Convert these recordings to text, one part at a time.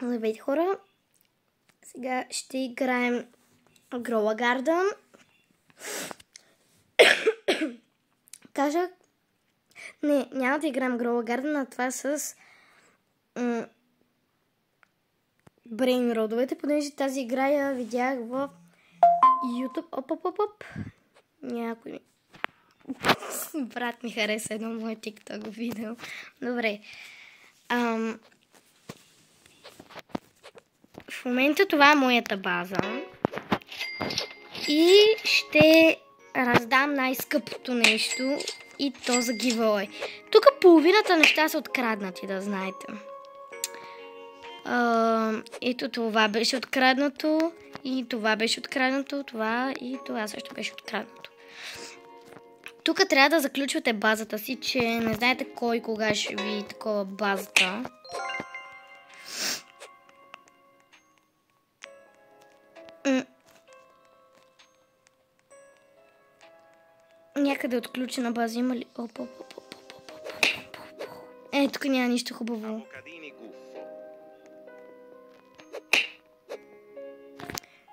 Здравейте, хора! Сега ще играем Grow a Garden. Кажа... Не, няма да играем Grow a Garden, а това с Brain родовете, понеже тази игра я видях в YouTube. Оп. Някой... Брат ми хареса едно мое TikTok видео. Добре. В момента това е моята база. И ще раздам най-скъпото нещо. И то за giveaway. Тук половината неща са откраднати, да знаете. Ето това беше откраднато. И това беше откраднато. Това и това също беше откраднато. Тук трябва да заключвате базата си, че не знаете кой кога ще ви такова базата. Някъде отключена база има ли? Тук няма нищо хубаво.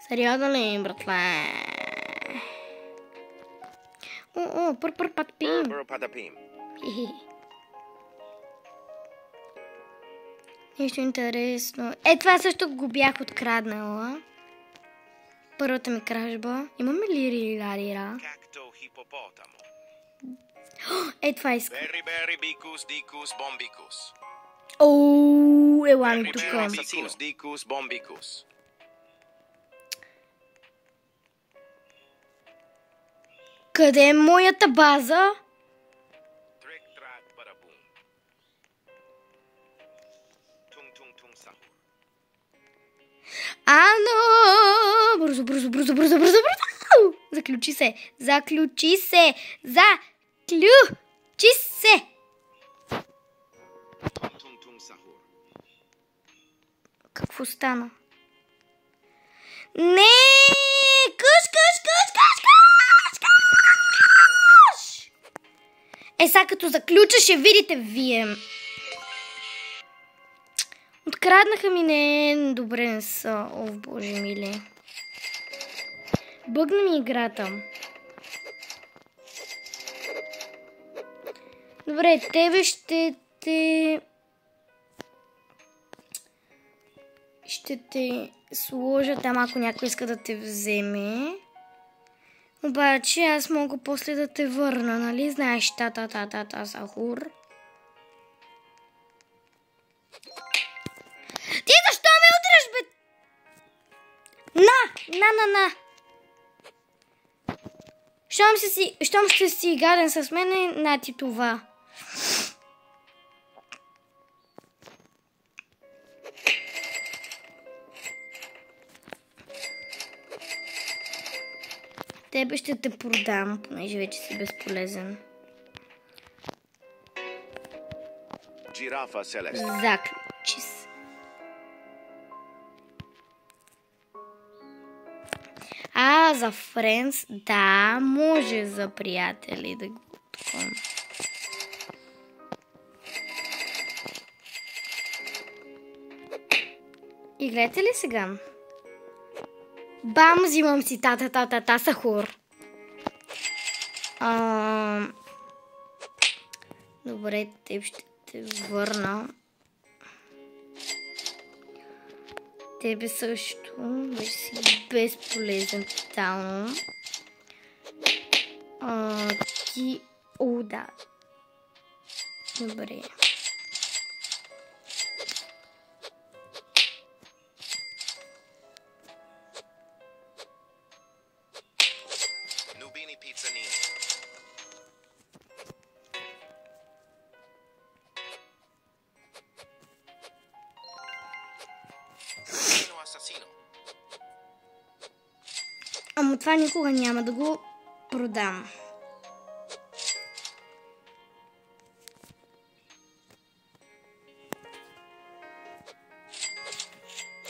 Сериозно ли, братле? Пър патапим. Нещо интересно. Това също го бях откраднала. Първата ми кражба. Имаме ли риларира? Това искам. Ела ми тук. Къде е моята база? Бързо. Заключи се. Какво стана? Не! Къш! Сега като заключа ще видите вие. Откраднаха ми, не, добре не са. Боже миле. Бъгна ми играта. Добре, тебе ще те сложа там, ако някой иска да те вземе. Обаче аз мога после да те върна, нали? Знаеш, та Сахур. Ти защо ме удряш, бе? На! Щом ще си гаден с мене, на ти това. Тебе ще те продам, понеже вече си безполезен. Заключи се. За friends, да, може за приятели да го откроим. И гледате ли сега? Бам, взимам си та Сахур. Добре, теб ще те върна. Тебе също. Вече си безполезен тотално. Ти... да. Добре. Ама това никога няма да го продам.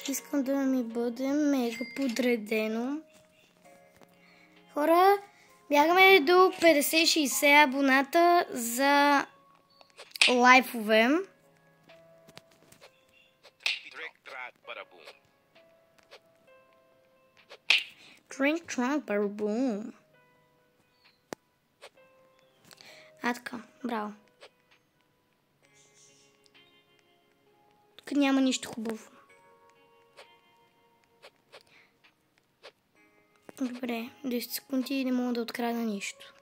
Искам да ми бъде мега подредено. Хора, бягаме до 50-60 абоната за лайфове. Drink, trunk, барбум. Така, браво. Тук няма нищо хубаво. Добре, 10 секунди и не мога да открадна нищо.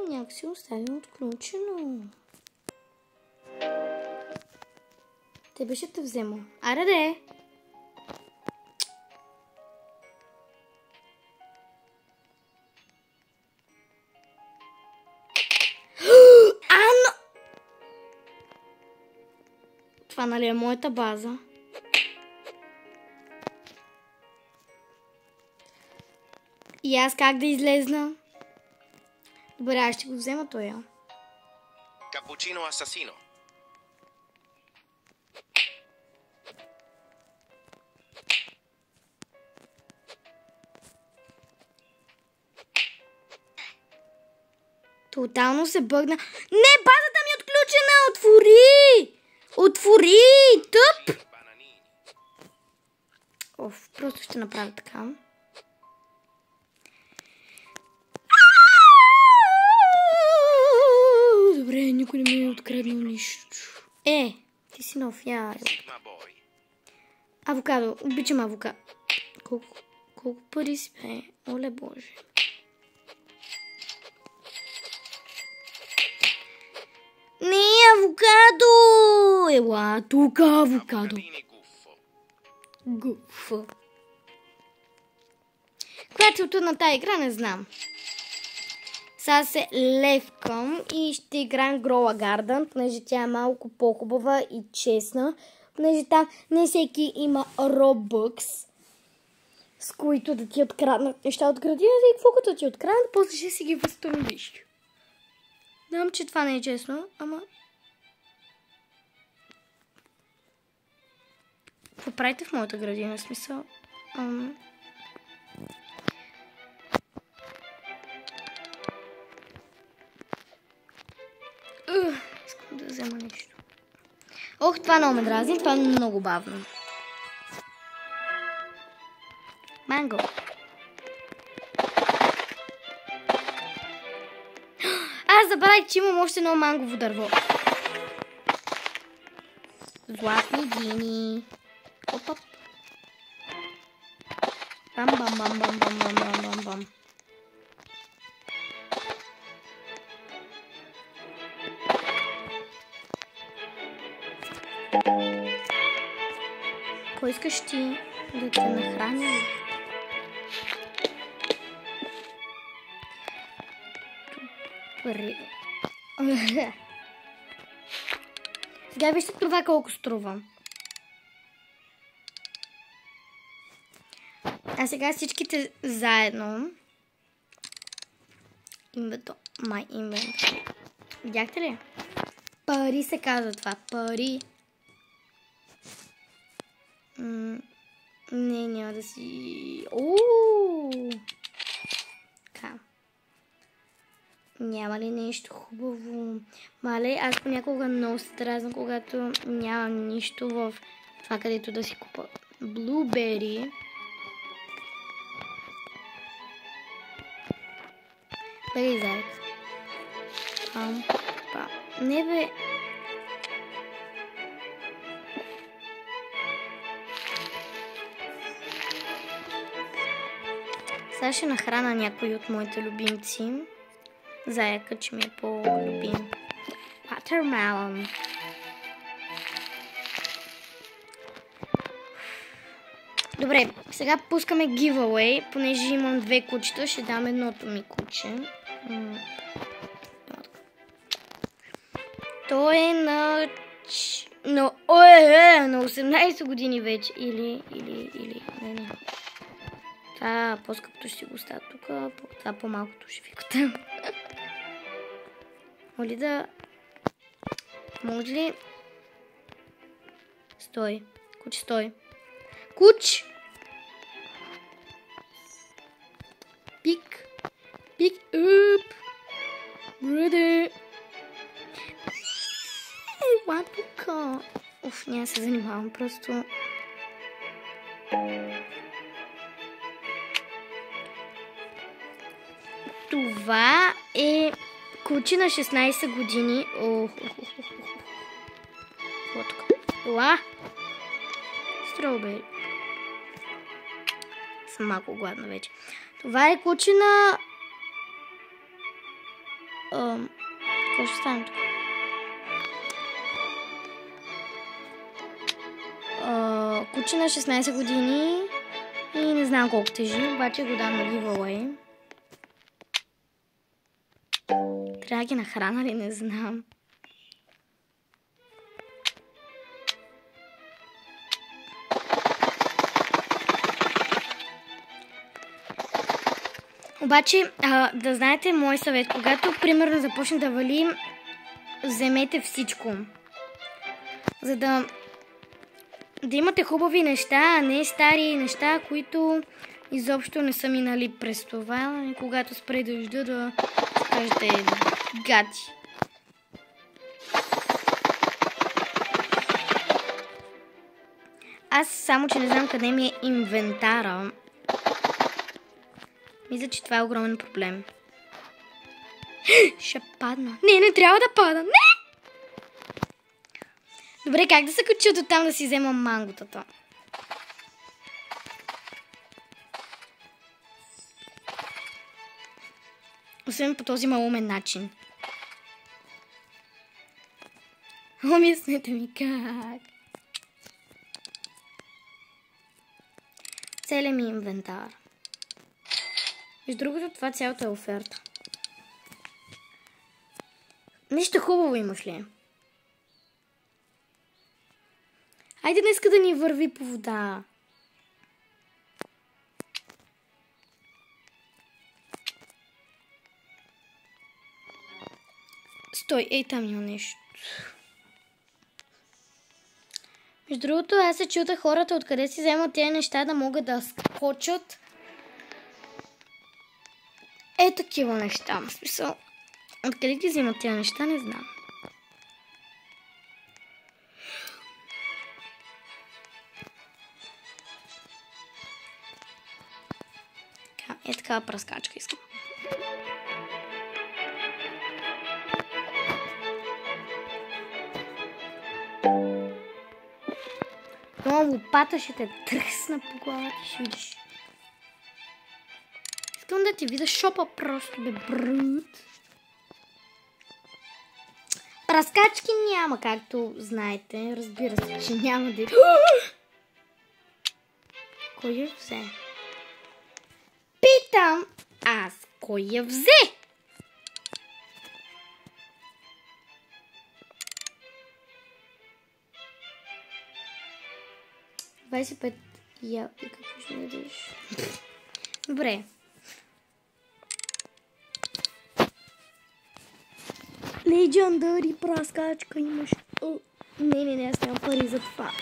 Някак си оставим отключено. Тебе ще те взема. Аре де! Ано! Това нали е моята база? И аз как да излезна? Добре, аз ще го взема той. Капучино асасино. Тотално се бъгна. Не, базата ми е отключена! Отвори! Отвори! Тъп! Оф, просто ще направя така. Добре, никой не ми е откраднал нищо. Ти си нов, я. Авокадо, обичам авокадо. Колко пари си, бе? Оле боже. Не, авокадо! Ела, тук авокадо. Гуфо. Когато от на тази игра, не знам. Сега се левкам и ще играем Grow a Garden, понеже тя е малко по-хубава и честна. Понеже там не всеки има Robux, с които да ти откраднат неща от градината и какво като ти откраднат, после ще си ги възстановиш. Знам, че това не е честно, ама... Какво правите в моята градина? Смисъл... Искам да взема нещо. Ох, това много ме дразни, това е много бавно. Манго. Аз забравих, че имам още едно мангово дърво. Златни дини. Оп-оп. Бам-бам-бам-бам-бам-бам-бам-бам. Кой искаш ти да те нахрани? Сега вижте това колко струва. А сега всичките заедно. My inventory. Видяхте ли? Пари се казва това. Пари. Не, няма да си... Така. Няма ли нещо хубаво? Мале, аз понякога много се дразна, когато нямам нищо в това, където да си купа. Блубери. Бери, заек. Не бе... Сега ще нахрана някой от моите любимци. Заяка, че ми е по-любим. Watermelon. Добре, сега пускаме giveaway, понеже имам две кучета, ще дам едното ми куче. Той е на 18 години вече. Или. Не. Това по-скъпото ще си го оставя тук, това по-малкото ще ви там. Моли да... Може ли... Стой. Куч, стой. Куч! Пик. Пик up. Браде. Лапука. Уф, няма се занимавам, просто... Това е куче на 16 години. Ла. Стробери. Съм малко гладна вече. Това е куче на... Какво ще стане тук? Куче на 16 години и не знам колко тежи, обаче го дам на giveaway. Трябва да ги нахрана ли? Не знам. Обаче, да знаете мой съвет, когато примерно започне да вали, вземете всичко. За да имате хубави неща, а не стари неща, които изобщо не са минали през това. И когато спре дъжда да кажете гати. Аз само, че не знам къде ми е инвентара. Мисля, че това е огромен проблем. Ще падна. Не трябва да пада. Не! Добре, как да се кача до там да си взема манготата? Освен по този малумен начин. Обяснете ми как. Целият ми инвентар. Между другото, това цялата е оферта. Нещо хубаво имаш ли? Айде днеска да ни върви по вода. Стой, ей там има нещо. Между другото, аз се чута хората откъде си вземат тези неща да могат да скочат. Е такива неща. В смисъл, откъде ти вземат тези неща, не знам. Е такава пръскачка искам. Но лопата ще те тръсна по главата и ще видиш. Искам да ти видя шопа просто, бе, брут. Пръскачки няма, както знаете. Разбира се, че няма да... Кой я взе? Питам аз, кой я взе? $25 и какво ще ми дадеш? Добре. Легендари праскачка имаш. Не, аз нямам пари за това.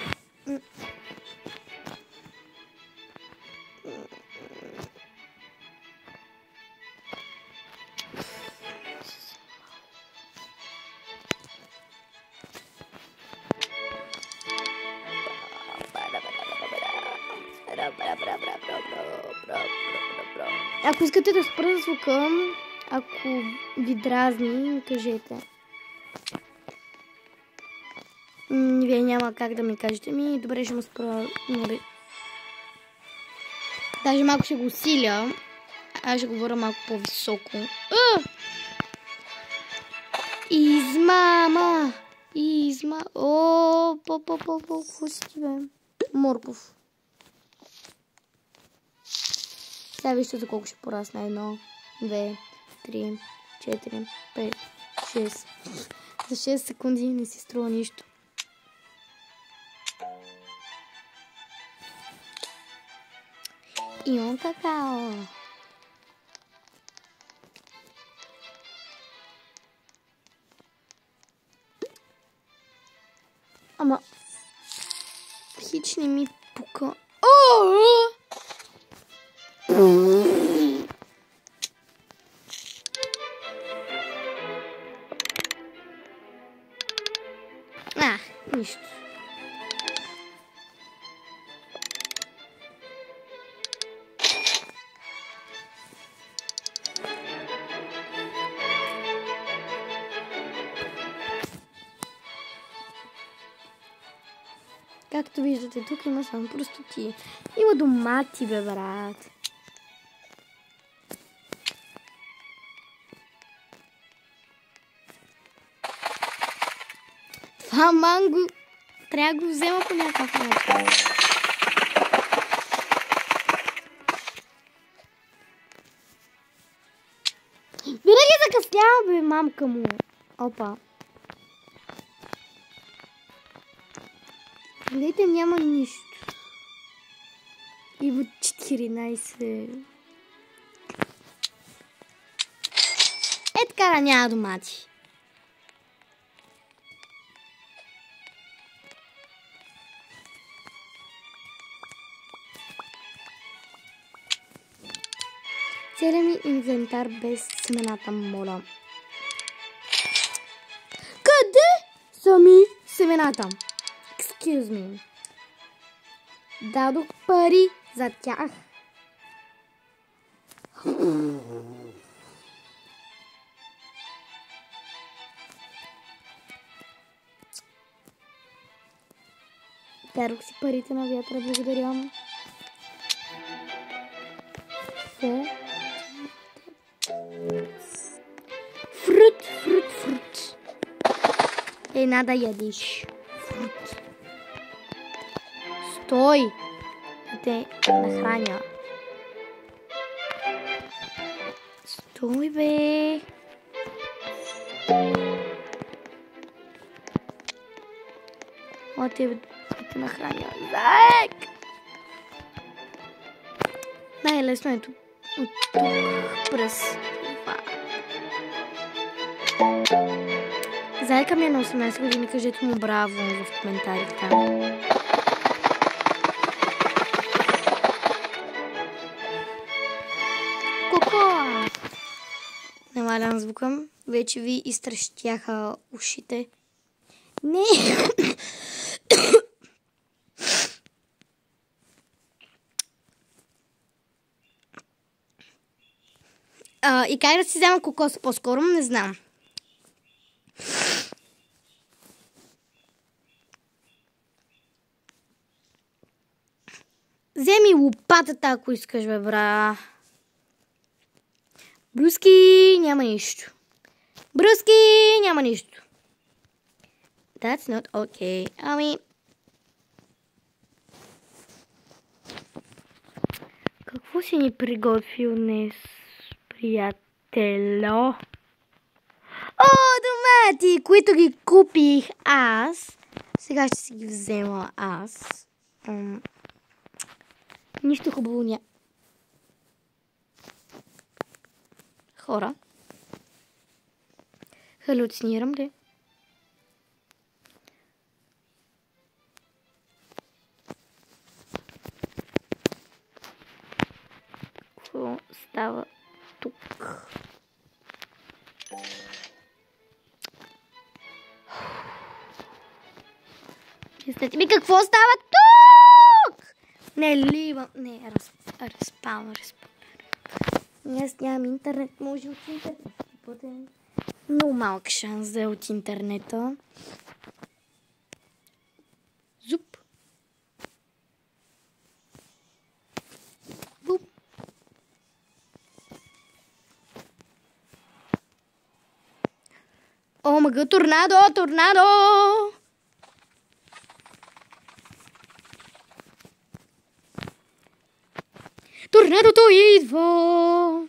Ако искате да спра звука, ако ви дразни, кажете. Вие няма как да ми кажете. Добре, ще му спра. Даже малко ще го усиля. Аз ще говоря малко по-високо. Измама! Какво си ти, бе? Морков. Сега вижте за колко ще порасна. 1, 2, 3, 4, 5, 6. За 6 секунди не си струва нищо. Имам какао. Ама... Хич не ми пука. Нищо. Както виждате, тук има само простоти. Има домати, бе, брат. Това манго трябва да го взема по някакъв начин. Винаги закъснява, бе, мамка му. Опа. Гледайте, няма нищо. Има 14. Е така да няма домати. Целият ми инвентар без семената, моля. Къде са ми семената? Excuse me. Дадох пари за тях. Дадох си парите на вятъра, благодаря. Фрут. Една да ядиш. Фрут. Стой! Те нахраня. Стой, бе! О, те нахраня. Заек! Най-лесно е тук. От тук през това. Зайка ми е на 18 години, кажете му браво в коментарите. Коко! Намалям звука. Вече ви изтрещяха ушите. Не! И как да си взема кокос по-скоро, не знам. Вземи лопатата, ако искаш, бе, бра. Бруски, няма нищо. Бруски, няма нищо. That's not okay. Ами... Какво си ни приготвил днес, приятело? О, домати, които ги купих аз. Сега ще си ги взема аз. Нищо хубаво няма. Хора. Халюцинирам ли? Какво става тук? Мислете ми, какво става тук? Не, ливам. Не, разпална. Аз нямам интернет, може от интернет. Бъде много малък шанс да е от интернета. Зуп. Буп. О, мага, торнадо! Торнадото идва!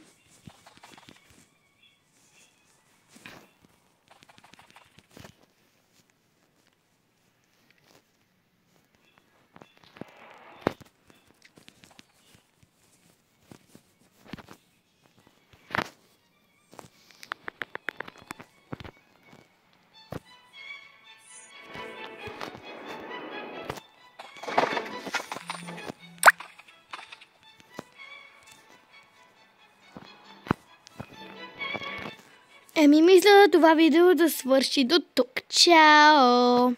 Еми, мисля това видео да свърши до тук. Чао!